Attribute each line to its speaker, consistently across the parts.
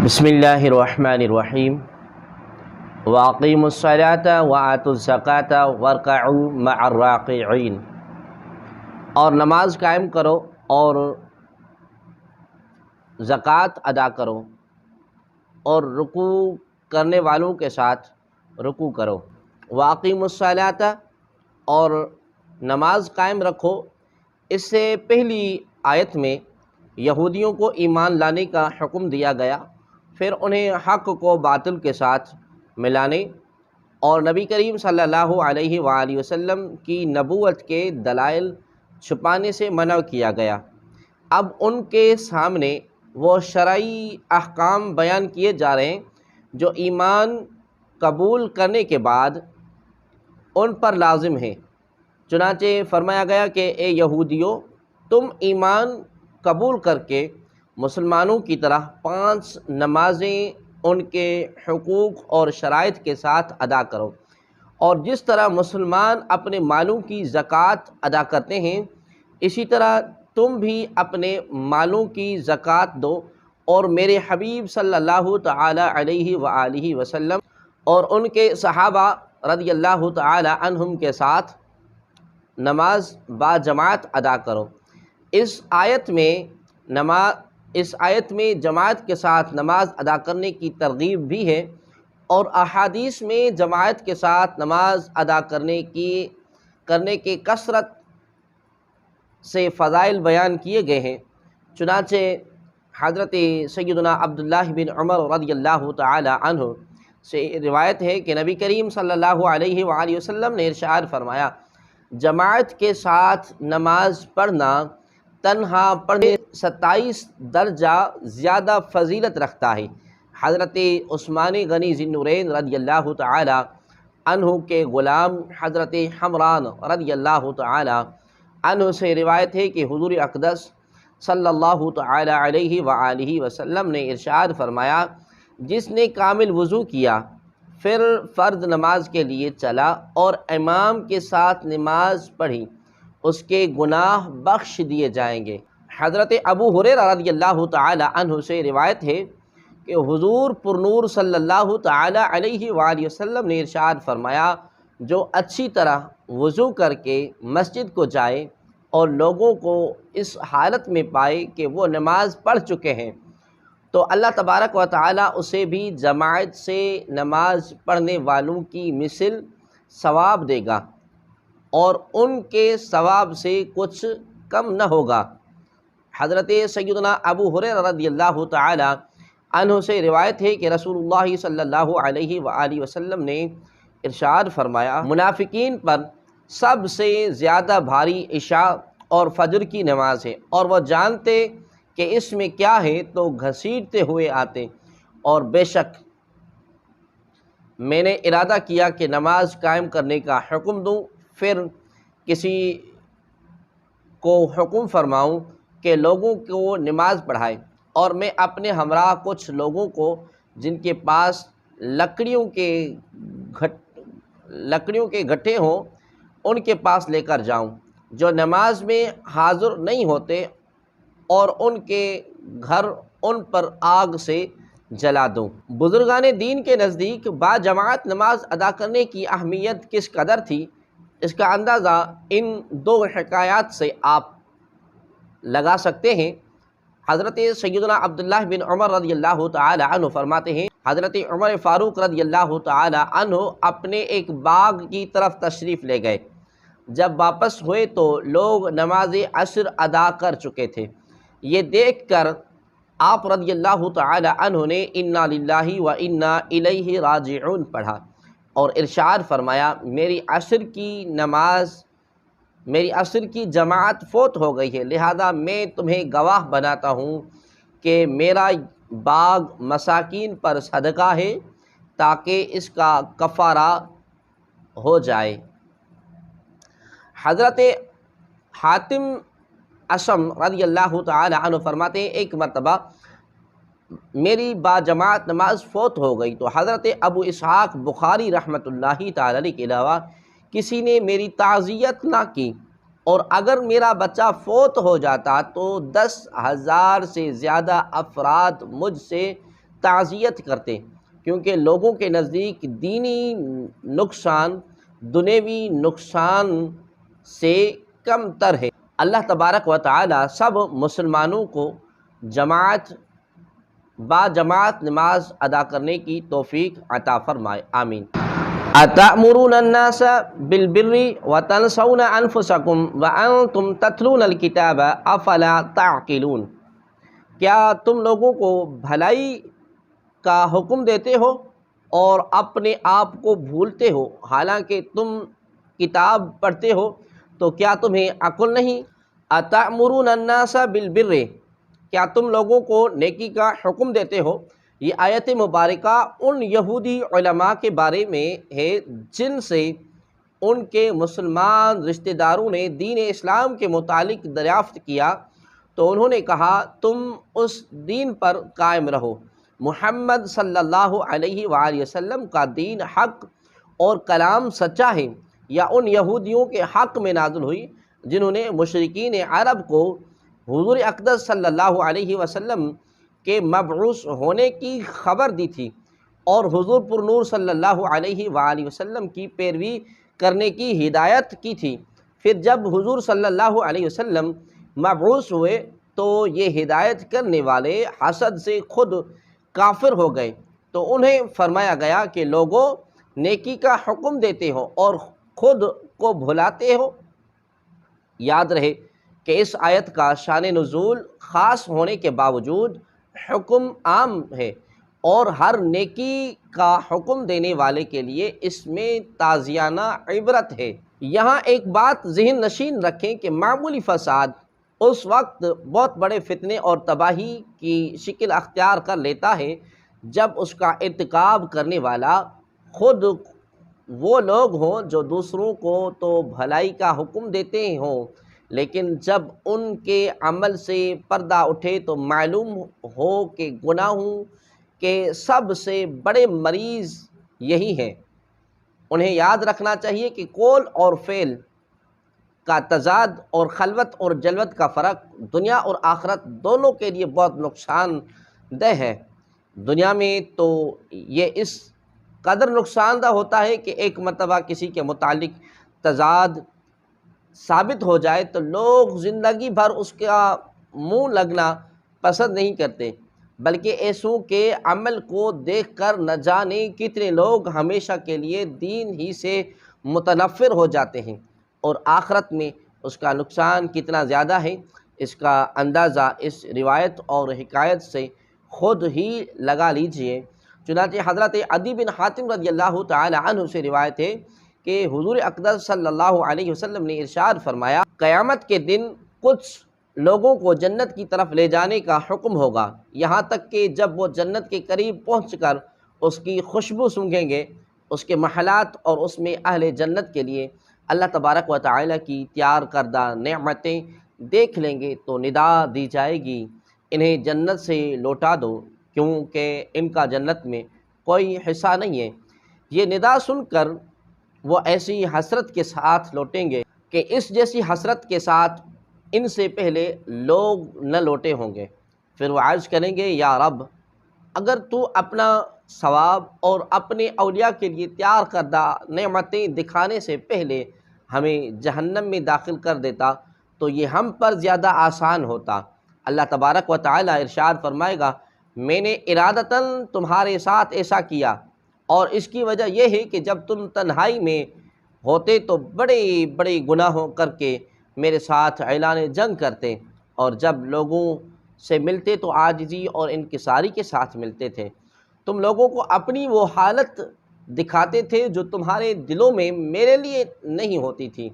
Speaker 1: بسم اللہ الرحمن الرحیم واقیموا الصلاۃ وآتوا الزکاۃ وارکعوا مع الراکعین، اور نماز قائم کرو اور زکوٰۃ ادا کرو اور رکوع کرنے والوں کے ساتھ رکوع کرو۔ واقیموا الصلاۃ، اور نماز قائم رکھو۔ اس سے پہلی آیت میں یہودیوں کو ایمان لانے کا حکم دیا گیا، پھر انہیں حق کو باطل کے ساتھ ملانے اور نبی کریم صلی اللہ علیہ وآلہ وسلم کی نبوت کے دلائل چھپانے سے منع کیا گیا۔ اب ان کے سامنے وہ شرعی احکام بیان کیے جا رہے ہیں جو ایمان قبول کرنے کے بعد ان پر لازم ہیں۔ چنانچہ فرمایا گیا کہ اے یہودیو، تم ایمان قبول کر کے مسلمانوں کی طرح 5 نمازیں ان کے حقوق اور شرائط کے ساتھ ادا کرو، اور جس طرح مسلمان اپنے مالوں کی زکوٰۃ ادا کرتے ہیں اسی طرح تم بھی اپنے مالوں کی زکوٰۃ دو، اور میرے حبیب صلی اللہ تعالی علیہ وآلہ وسلم اور ان کے صحابہ رضی اللہ تعالی عنہم کے ساتھ نماز با جماعت ادا کرو۔ اس آیت میں جماعت کے ساتھ نماز ادا کرنے کی ترغیب بھی ہے، اور احادیث میں جماعت کے ساتھ نماز ادا کرنے کے کثرت سے فضائل بیان کیے گئے ہیں۔ چنانچہ حضرت سیدنا عبداللہ بن عمر رضی اللہ تعالی عنہ سے روایت ہے کہ نبی کریم صلی اللہ علیہ وآلہ وسلم نے ارشاد فرمایا، جماعت کے ساتھ نماز پڑھنا تنہا پڑھنے 27 درجہ زیادہ فضیلت رکھتا ہے۔ حضرت عثمان غنی ذی النورین رضی اللہ تعالی عنہ کے غلام حضرت حمران رضی اللہ تعالی عنہ سے روایت ہے کہ حضور اقدس صلی اللہ تعالی علیہ وآلہ وسلم نے ارشاد فرمایا، جس نے کامل وضو کیا پھر فرض نماز کے لیے چلا اور امام کے ساتھ نماز پڑھی، اس کے گناہ بخش دیے جائیں گے۔ حضرت ابو ہریرہ رضی اللہ تعالی عنہ سے روایت ہے کہ حضور پرنور صلی اللہ تعالی علیہ وآلہ وسلم نے ارشاد فرمایا، جو اچھی طرح وضو کر کے مسجد کو جائے اور لوگوں کو اس حالت میں پائے کہ وہ نماز پڑھ چکے ہیں، تو اللہ تبارک و تعالی اسے بھی جماعت سے نماز پڑھنے والوں کی مثل ثواب دے گا، اور ان کے ثواب سے کچھ کم نہ ہوگا۔ حضرت سیدنا ابو ہریرہ رضی اللہ تعالی عنہ سے روایت ہے کہ رسول اللہ صلی اللہ علیہ وآلہ وسلم نے ارشاد فرمایا، منافقین پر سب سے زیادہ بھاری عشاء اور فجر کی نماز ہے، اور وہ جانتے کہ اس میں کیا ہے تو گھسیٹتے ہوئے آتے، اور بے شک میں نے ارادہ کیا کہ نماز قائم کرنے کا حکم دوں، پھر کسی کو حکم فرماؤں کہ لوگوں کو نماز پڑھائے، اور میں اپنے ہمراہ کچھ لوگوں کو جن کے پاس لکڑیوں کے گٹھے ہوں ان کے پاس لے کر جاؤں جو نماز میں حاضر نہیں ہوتے، اور ان کے گھر ان پر آگ سے جلا دوں۔ بزرگان دین کے نزدیک با جماعت نماز ادا کرنے کی اہمیت کس قدر تھی، اس کا اندازہ ان 2 حکایات سے آپ لگا سکتے ہیں۔ حضرت سیدنا عبداللہ بن عمر رضی اللہ تعالی عنہ فرماتے ہیں، حضرت عمر فاروق رضی اللہ تعالی عنہ اپنے ایک باغ کی طرف تشریف لے گئے۔ جب واپس ہوئے تو لوگ نماز عصر ادا کر چکے تھے۔ یہ دیکھ کر آپ رضی اللہ تعالی عنہ نے انا للہ و انا الیہ راجعون پڑھا، اور ارشاد فرمایا، میری عصر کی جماعت فوت ہو گئی ہے، لہذا میں تمہیں گواہ بناتا ہوں کہ میرا باغ مساکین پر صدقہ ہے تاکہ اس کا کفارہ ہو جائے۔ حضرت حاتم اصم رضی اللہ تعالی عنہ فرماتے ہیں، ایک مرتبہ میری با جماعت نماز فوت ہو گئی تو حضرت ابو اسحاق بخاری رحمۃ اللہ تعالی علیہ کے علاوہ کسی نے میری تعزیت نہ کی، اور اگر میرا بچہ فوت ہو جاتا تو 10,000 سے زیادہ افراد مجھ سے تعزیت کرتے، کیونکہ لوگوں کے نزدیک دینی نقصان دنیوی نقصان سے کم تر ہے۔ اللہ تبارک و تعالی سب مسلمانوں کو با جماعت نماز ادا کرنے کی توفیق عطا فرمائے، آمین۔ اتأمرون الناس بالبر وتنسون انفسکم وانتم تتلون الکتاب افلا تعقلون، کیا تم لوگوں کو بھلائی کا حکم دیتے ہو اور اپنے آپ کو بھولتے ہو حالانکہ تم کتاب پڑھتے ہو، تو کیا تمہیں عقل نہیں؟ اتأمرون الناس بالبر، کیا تم لوگوں کو نیکی کا حکم دیتے ہو؟ یہ آیت مبارکہ ان یہودی علماء کے بارے میں ہے جن سے ان کے مسلمان رشتہ داروں نے دین اسلام کے متعلق دریافت کیا تو انہوں نے کہا تم اس دین پر قائم رہو، محمد صلی اللہ علیہ وآلہ وسلم کا دین حق اور کلام سچا ہے۔ یا ان یہودیوں کے حق میں نازل ہوئی جنہوں نے مشرکین عرب کو حضور اقدس صلی اللہ علیہ وسلم کے مبعوث ہونے کی خبر دی تھی اور حضور پر نور صلی اللہ علیہ وآلہ وسلم کی پیروی کرنے کی ہدایت کی تھی۔ پھر جب حضور صلی اللہ علیہ وسلم مبعوث ہوئے تو یہ ہدایت کرنے والے حسد سے خود کافر ہو گئے، تو انہیں فرمایا گیا کہ لوگوں نیکی کا حکم دیتے ہو اور خود کو بھلاتے ہو۔ یاد رہے کہ اس آیت کا شان نزول خاص ہونے کے باوجود حکم عام ہے اور ہر نیکی کا حکم دینے والے کے لیے اس میں تازیانہ عبرت ہے۔ یہاں ایک بات ذہن نشین رکھیں کہ معمولی فساد اس وقت بہت بڑے فتنے اور تباہی کی شکل اختیار کر لیتا ہے جب اس کا ارتکاب کرنے والا خود وہ لوگ ہوں جو دوسروں کو تو بھلائی کا حکم دیتے ہوں، لیکن جب ان کے عمل سے پردہ اٹھے تو معلوم ہو کہ گناہوں کے سب سے بڑے مریض یہی ہیں۔ انہیں یاد رکھنا چاہیے کہ قول اور فعل کا تضاد اور خلوت اور جلوت کا فرق دنیا اور آخرت دونوں کے لیے بہت نقصان دہ ہے۔ دنیا میں تو یہ اس قدر نقصان دہ ہوتا ہے کہ ایک مرتبہ کسی کے متعلق تضاد ثابت ہو جائے تو لوگ زندگی بھر اس کا منہ لگنا پسند نہیں کرتے، بلکہ ایسوں کے عمل کو دیکھ کر نہ جانے کتنے لوگ ہمیشہ کے لیے دین ہی سے متنفر ہو جاتے ہیں، اور آخرت میں اس کا نقصان کتنا زیادہ ہے اس کا اندازہ اس روایت اور حکایت سے خود ہی لگا لیجئے۔ چنانچہ حضرت عدی بن حاتم رضی اللہ تعالی عنہ سے روایت ہے کہ حضور اقدس صلی اللہ علیہ وسلم نے ارشاد فرمایا، قیامت کے دن کچھ لوگوں کو جنت کی طرف لے جانے کا حکم ہوگا، یہاں تک کہ جب وہ جنت کے قریب پہنچ کر اس کی خوشبو سونگھیں گے، اس کے محلات اور اس میں اہل جنت کے لیے اللہ تبارک و تعالی کی تیار کردہ نعمتیں دیکھ لیں گے تو ندا دی جائے گی، انہیں جنت سے لوٹا دو کیونکہ ان کا جنت میں کوئی حصہ نہیں ہے۔ یہ ندا سن کر وہ ایسی حسرت کے ساتھ لوٹیں گے کہ اس جیسی حسرت کے ساتھ ان سے پہلے لوگ نہ لوٹے ہوں گے۔ پھر وہ عرض کریں گے، یا رب، اگر تو اپنا ثواب اور اپنے اولیاء کے لیے تیار کردہ نعمتیں دکھانے سے پہلے ہمیں جہنم میں داخل کر دیتا تو یہ ہم پر زیادہ آسان ہوتا۔ اللہ تبارک و تعالی ارشاد فرمائے گا، میں نے ارادتاً تمہارے ساتھ ایسا کیا، اور اس کی وجہ یہ ہے کہ جب تم تنہائی میں ہوتے تو بڑے بڑے گناہوں کر کے میرے ساتھ اعلان جنگ کرتے، اور جب لوگوں سے ملتے تو عاجزی اور انکساری کے ساتھ ملتے تھے۔ تم لوگوں کو اپنی وہ حالت دکھاتے تھے جو تمہارے دلوں میں میرے لیے نہیں ہوتی تھی،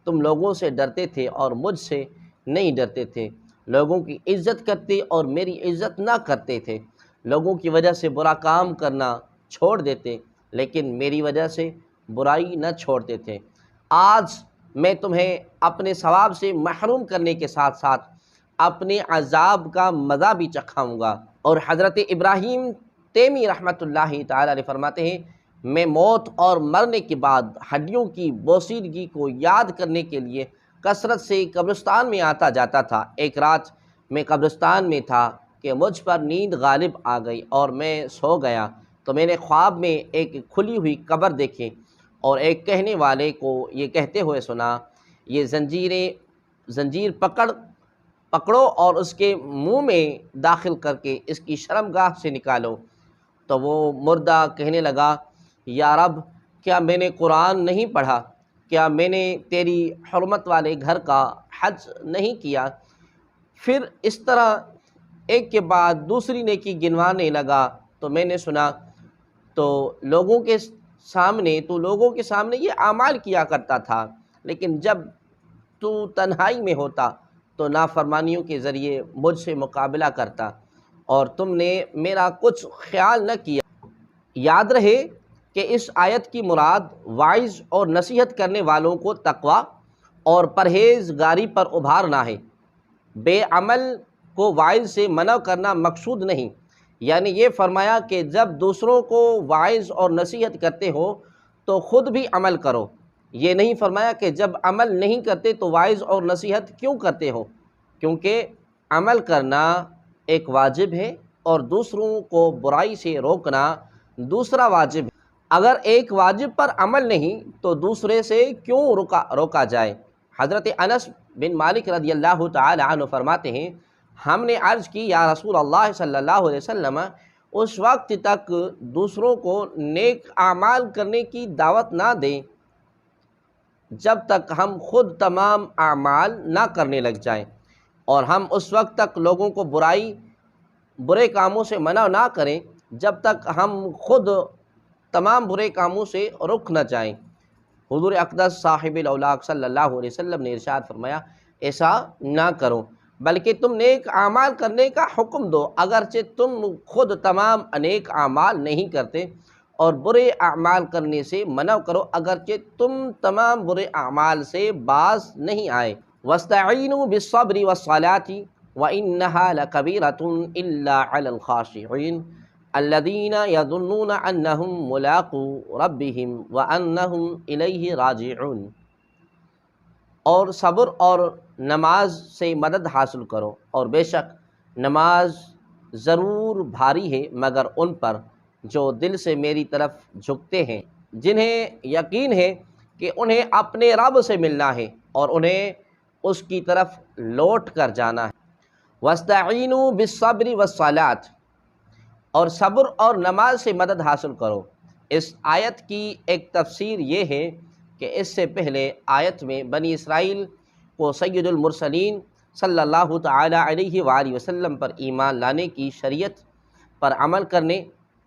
Speaker 1: تم لوگوں سے ڈرتے تھے اور مجھ سے نہیں ڈرتے تھے، لوگوں کی عزت کرتے اور میری عزت نہ کرتے تھے، لوگوں کی وجہ سے برا کام کرنا چھوڑ دیتے لیکن میری وجہ سے برائی نہ چھوڑتے تھے۔ آج میں تمہیں اپنے ثواب سے محروم کرنے کے ساتھ ساتھ اپنے عذاب کا مزہ بھی چکھاؤں گا۔ اور حضرت ابراہیم تیمی رحمۃ اللہ تعالی علیہ فرماتے ہیں، میں موت اور مرنے کے بعد ہڈیوں کی بوسیدگی کو یاد کرنے کے لیے کثرت سے قبرستان میں آتا جاتا تھا۔ ایک رات میں قبرستان میں تھا کہ مجھ پر نیند غالب آ گئی اور میں سو گیا تو میں نے خواب میں ایک کھلی ہوئی قبر دیکھی اور ایک کہنے والے کو یہ کہتے ہوئے سنا، یہ زنجیر پکڑو اور اس کے منہ میں داخل کر کے اس کی شرمگاہ سے نکالو۔ تو وہ مردہ کہنے لگا، یا رب، کیا میں نے قرآن نہیں پڑھا؟ کیا میں نے تیری حرمت والے گھر کا حج نہیں کیا؟ پھر اس طرح ایک کے بعد دوسری نیکی گنوانے لگا تو میں نے سنا، تو لوگوں کے سامنے یہ اعمال کیا کرتا تھا، لیکن جب تو تنہائی میں ہوتا تو نافرمانیوں کے ذریعے مجھ سے مقابلہ کرتا اور تم نے میرا کچھ خیال نہ کیا۔ یاد رہے کہ اس آیت کی مراد واعظ اور نصیحت کرنے والوں کو تقویٰ اور پرہیزگاری پر ابھارنا ہے۔ بے عمل کو واعظ سے منع کرنا مقصود نہیں، یعنی یہ فرمایا کہ جب دوسروں کو واعظ اور نصیحت کرتے ہو تو خود بھی عمل کرو۔ یہ نہیں فرمایا کہ جب عمل نہیں کرتے تو واعظ اور نصیحت کیوں کرتے ہو، کیونکہ عمل کرنا ایک واجب ہے اور دوسروں کو برائی سے روکنا دوسرا واجب ہے۔ اگر ایک واجب پر عمل نہیں تو دوسرے سے کیوں روکا جائے؟ حضرت انس بن مالک رضی اللہ تعالی عنہ فرماتے ہیں، ہم نے عرض کی، یا رسول اللہ صلی اللہ علیہ وسلم، اس وقت تک دوسروں کو نیک اعمال کرنے کی دعوت نہ دیں جب تک ہم خود تمام اعمال نہ کرنے لگ جائیں، اور ہم اس وقت تک لوگوں کو برے کاموں سے منع نہ کریں جب تک ہم خود تمام برے کاموں سے رک نہ جائیں۔ حضور اقدس صاحب الاولاق صلی اللہ علیہ وسلم نے ارشاد فرمایا، ایسا نہ کرو بلکہ تم نیک اعمال کرنے کا حکم دو، اگرچہ تم خود تمام نیک اعمال نہیں کرتے، اور برے اعمال کرنے سے منع کرو اگرچہ تم تمام برے اعمال سے باز نہیں آئے۔ وَاسْتَعِینُوا بِالصَّبْرِ وَالصَّلَاةِ وَإِنَّهَا لَكَبِیرَةٌ إِلَّا عَلَى الْخَاشِعِينَ الَّذِینَ یَظُنُّونَ أَنَّهُمْ مُلَاقُو رَبِّهِمْ وَأَنَّهُمْ إِلَیْهِ راجعون۔ اور صبر اور نماز سے مدد حاصل کرو، اور بے شک نماز ضرور بھاری ہے مگر ان پر جو دل سے میری طرف جھکتے ہیں، جنہیں یقین ہے کہ انہیں اپنے رب سے ملنا ہے اور انہیں اس کی طرف لوٹ کر جانا ہے۔ وَاسْتَعِینُوا بِالصَّبْرِ وَالصَّلَاةِ، اور صبر اور نماز سے مدد حاصل کرو۔ اس آیت کی ایک تفسیر یہ ہے کہ اس سے پہلے آیت میں بنی اسرائیل کو سید المرسلین صلی اللہ تعالی علیہ وآلہ وسلم پر ایمان لانے کی شریعت پر عمل کرنے،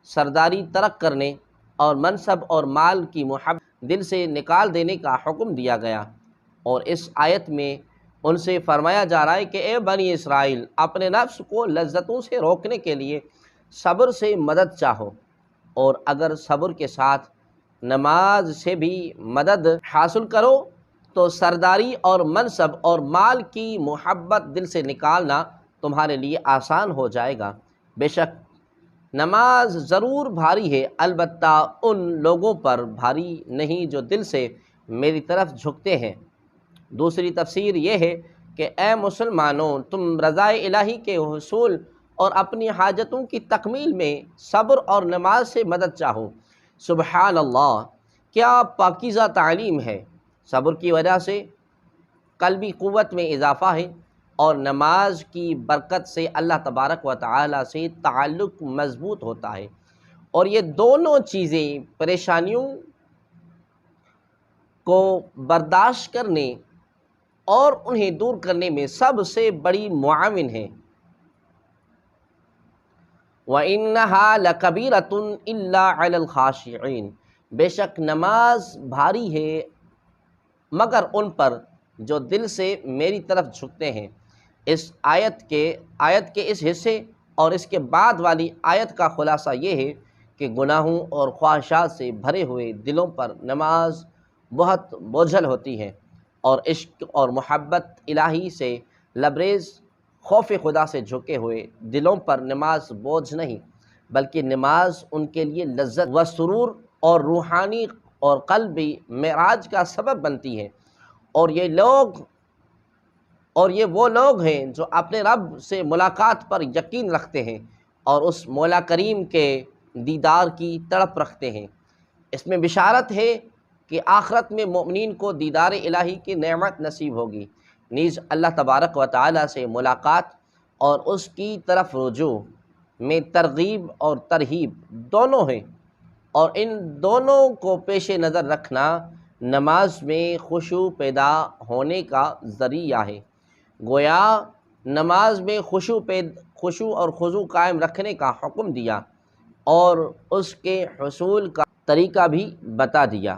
Speaker 1: سرداری ترک کرنے اور منصب اور مال کی محبت دل سے نکال دینے کا حکم دیا گیا، اور اس آیت میں ان سے فرمایا جا رہا ہے کہ اے بنی اسرائیل، اپنے نفس کو لذتوں سے روکنے کے لیے صبر سے مدد چاہو، اور اگر صبر کے ساتھ نماز سے بھی مدد حاصل کرو تو سرداری اور منصب اور مال کی محبت دل سے نکالنا تمہارے لیے آسان ہو جائے گا۔ بے شک نماز ضرور بھاری ہے، البتہ ان لوگوں پر بھاری نہیں جو دل سے میری طرف جھکتے ہیں۔ دوسری تفسیر یہ ہے کہ اے مسلمانوں، تم رضائے الہی کے حصول اور اپنی حاجتوں کی تکمیل میں صبر اور نماز سے مدد چاہو۔ سبحان اللہ، کیا پاکیزہ تعلیم ہے! صبر کی وجہ سے قلبی قوت میں اضافہ ہے، اور نماز کی برکت سے اللہ تبارک و تعالی سے تعلق مضبوط ہوتا ہے، اور یہ دونوں چیزیں پریشانیوں کو برداشت کرنے اور انہیں دور کرنے میں سب سے بڑی معاون ہیں۔ وَإِنَّهَا لَكَبِیرَةٌ إِلَّا عَلَى الْخَاشِعِينَ، بے شک نماز بھاری ہے مگر ان پر جو دل سے میری طرف جھکتے ہیں۔ اس آیت کے اس حصے اور اس کے بعد والی آیت کا خلاصہ یہ ہے کہ گناہوں اور خواہشات سے بھرے ہوئے دلوں پر نماز بہت بوجھل ہوتی ہے، اور عشق اور محبت الہی سے لبریز خوف خدا سے جھکے ہوئے دلوں پر نماز بوجھ نہیں، بلکہ نماز ان کے لیے لذت و سرور اور روحانی اور قلبی معراج کا سبب بنتی ہے، اور یہ لوگ اور یہ وہ لوگ ہیں جو اپنے رب سے ملاقات پر یقین رکھتے ہیں اور اس مولا کریم کے دیدار کی تڑپ رکھتے ہیں۔ اس میں بشارت ہے کہ آخرت میں مومنین کو دیدار الہی کی نعمت نصیب ہوگی، نیز اللہ تبارک و تعالیٰ سے ملاقات اور اس کی طرف رجوع میں ترغیب اور ترہیب دونوں ہیں، اور ان دونوں کو پیش نظر رکھنا نماز میں خشوع پیدا ہونے کا ذریعہ ہے۔ گویا نماز میں خشوع اور خضوع قائم رکھنے کا حکم دیا اور اس کے حصول کا طریقہ بھی بتا دیا۔